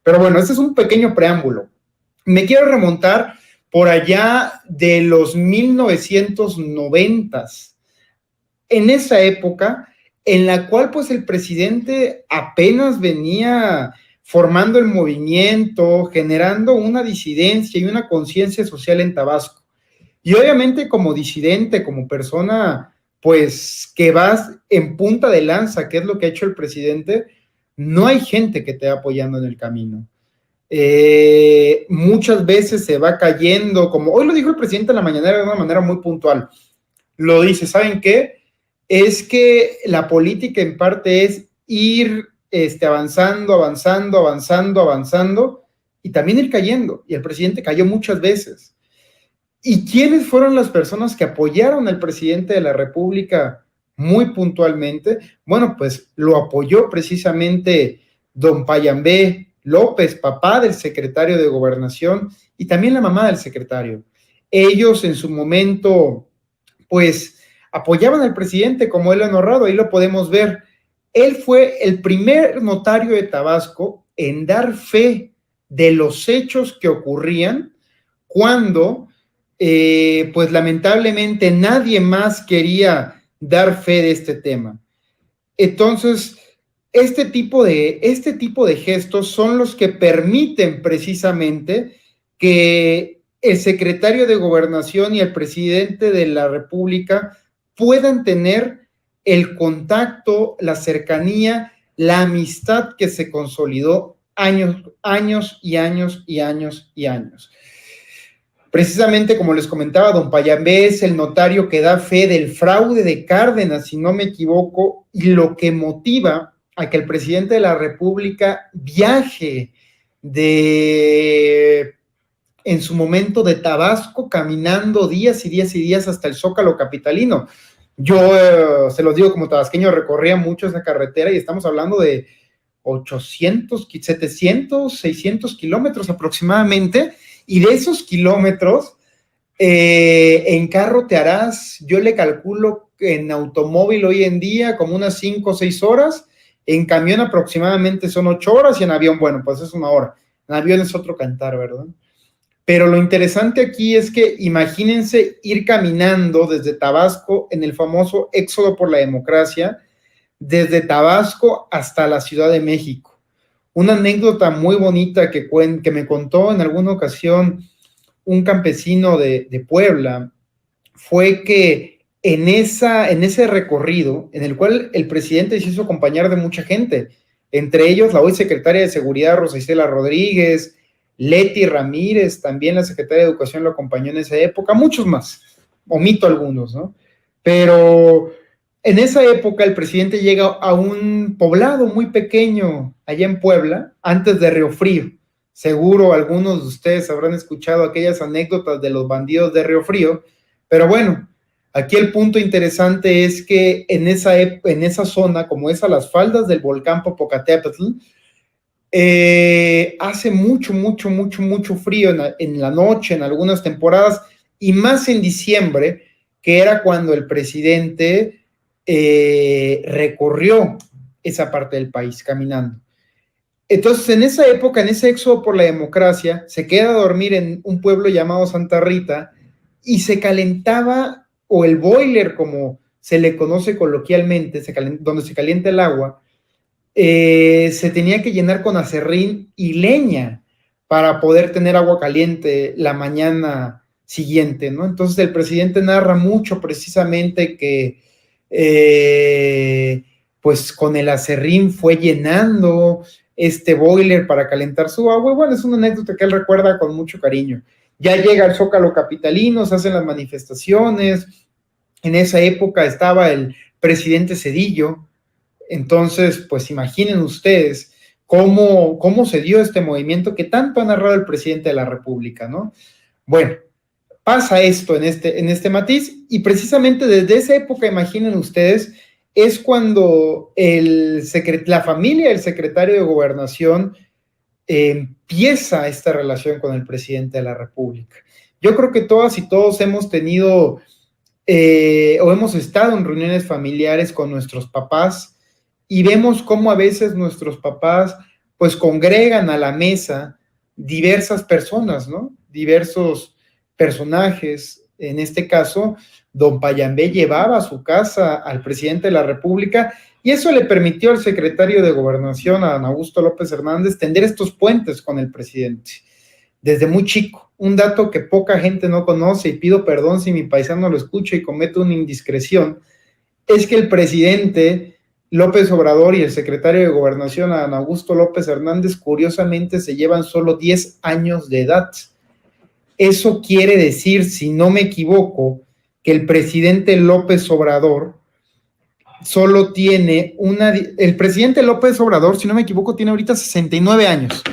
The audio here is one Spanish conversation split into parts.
Pero bueno, este es un pequeño preámbulo. Me quiero remontar por allá de los 1990s, en esa época en la cual pues el presidente apenas venía formando el movimiento, generando una disidencia y una conciencia social en Tabasco. Y obviamente como disidente, como persona pues que vas en punta de lanza, que es lo que ha hecho el presidente, no hay gente que te va apoyando en el camino. Muchas veces se va cayendo, como hoy lo dijo el presidente en la mañanera de una manera muy puntual. Lo dice, ¿saben qué? Es que la política en parte es ir avanzando, avanzando, avanzando, avanzando y también ir cayendo. Y el presidente cayó muchas veces. ¿Y quiénes fueron las personas que apoyaron al presidente de la República muy puntualmente? Bueno, pues lo apoyó precisamente don Payambé López, papá del secretario de Gobernación, y también la mamá del secretario. Ellos en su momento, pues, apoyaban al presidente, como él lo ha narrado, ahí lo podemos ver. Él fue el primer notario de Tabasco en dar fe de los hechos que ocurrían cuando pues lamentablemente nadie más quería dar fe de este tema. Entonces, este tipo de gestos son los que permiten precisamente que el secretario de Gobernación y el presidente de la República puedan tener el contacto, la cercanía, la amistad que se consolidó años, años y años y años y años. Precisamente como les comentaba, don Payambé es el notario que da fe del fraude de Cárdenas, si no me equivoco, y lo que motiva a que el presidente de la República viaje en su momento de Tabasco, caminando días y días y días hasta el Zócalo capitalino. Yo se los digo como tabasqueño, recorría mucho esa carretera y estamos hablando de 800, 700, 600 kilómetros aproximadamente, y de esos kilómetros, en carro te harás, yo le calculo en automóvil hoy en día como unas 5 o 6 horas, en camión aproximadamente son 8 horas y en avión, bueno, pues es 1 hora. En avión es otro cantar, ¿verdad? Pero lo interesante aquí es que imagínense ir caminando desde Tabasco en el famoso éxodo por la democracia, desde Tabasco hasta la Ciudad de México. Una anécdota muy bonita que me contó en alguna ocasión un campesino de Puebla fue que en ese recorrido, en el cual el presidente se hizo acompañar de mucha gente, entre ellos la hoy secretaria de Seguridad, Rosa Isela Rodríguez, Leti Ramírez, también la secretaria de Educación lo acompañó en esa época, muchos más, omito algunos, ¿no? Pero en esa época el presidente llega a un poblado muy pequeño allá en Puebla, antes de Río Frío. Seguro algunos de ustedes habrán escuchado aquellas anécdotas de los bandidos de Río Frío, pero bueno, aquí el punto interesante es que en esa zona, como es a las faldas del volcán Popocatépetl, hace mucho, mucho, mucho, mucho frío en la noche, en algunas temporadas, y más en diciembre, que era cuando el presidente recorrió esa parte del país caminando. Entonces, en esa época, en ese éxodo por la democracia, se queda a dormir en un pueblo llamado Santa Rita y se calentaba, o el boiler, como se le conoce coloquialmente, donde se calienta el agua, se tenía que llenar con aserrín y leña para poder tener agua caliente la mañana siguiente, ¿no? Entonces el presidente narra mucho precisamente que pues con el aserrín fue llenando este boiler para calentar su agua, y bueno, es una anécdota que él recuerda con mucho cariño. Ya llega el Zócalo capitalino, se hacen las manifestaciones, en esa época estaba el presidente Zedillo. Entonces, pues imaginen ustedes cómo se dio este movimiento que tanto ha narrado el presidente de la República, ¿no? Bueno, pasa esto en este matiz, y precisamente desde esa época, imaginen ustedes, es cuando la familia del secretario de Gobernación empieza esta relación con el presidente de la República. Yo creo que todas y todos hemos tenido o hemos estado en reuniones familiares con nuestros papás, y vemos cómo a veces nuestros papás pues congregan a la mesa diversas personas, ¿no? Diversos personajes. En este caso, don Payambé llevaba a su casa al presidente de la República y eso le permitió al secretario de Gobernación, a don Augusto López Hernández, tender estos puentes con el presidente desde muy chico. Un dato que poca gente no conoce, y pido perdón si mi paisano lo escucha y comete una indiscreción, es que el presidente López Obrador y el secretario de Gobernación, don Augusto López Hernández, curiosamente se llevan solo 10 años de edad. Eso quiere decir, si no me equivoco, que el presidente López Obrador solo tiene el presidente López Obrador, si no me equivoco, tiene ahorita 69 años.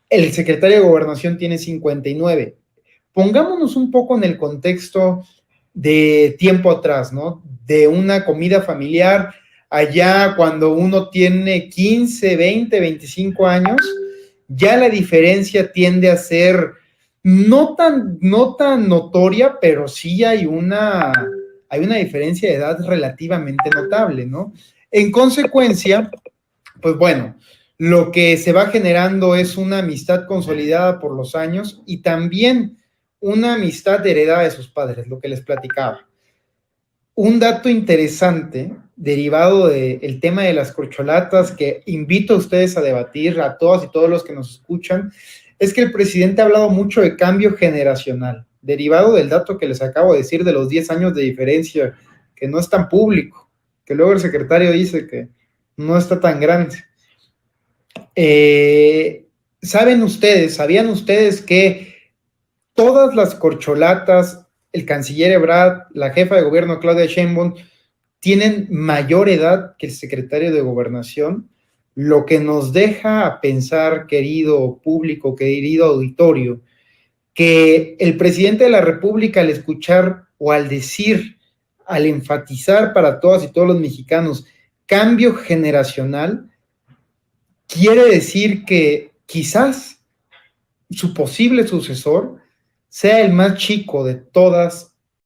El secretario de Gobernación tiene 59. Pongámonos un poco en el contexto de tiempo atrás, ¿no? De una comida familiar, allá cuando uno tiene 15, 20, 25 años, ya la diferencia tiende a ser no tan notoria, pero sí hay una diferencia de edad relativamente notable, ¿no? En consecuencia, pues bueno, lo que se va generando es una amistad consolidada por los años y también una amistad heredada de sus padres, lo que les platicaba. Un dato interesante derivado del tema de las corcholatas que invito a ustedes a debatir, a todas y todos los que nos escuchan, es que el presidente ha hablado mucho de cambio generacional, derivado del dato que les acabo de decir de los 10 años de diferencia, que no es tan público, que luego el secretario dice que no está tan grande. ¿Sabían ustedes que todas las corcholatas, el canciller Ebrard, la jefa de gobierno Claudia Sheinbaum, tienen mayor edad que el secretario de Gobernación? Lo que nos deja a pensar, querido público, querido auditorio, que el presidente de la República, al escuchar o al decir, al enfatizar para todas y todos los mexicanos, cambio generacional, quiere decir que quizás su posible sucesor sea el más chico de todas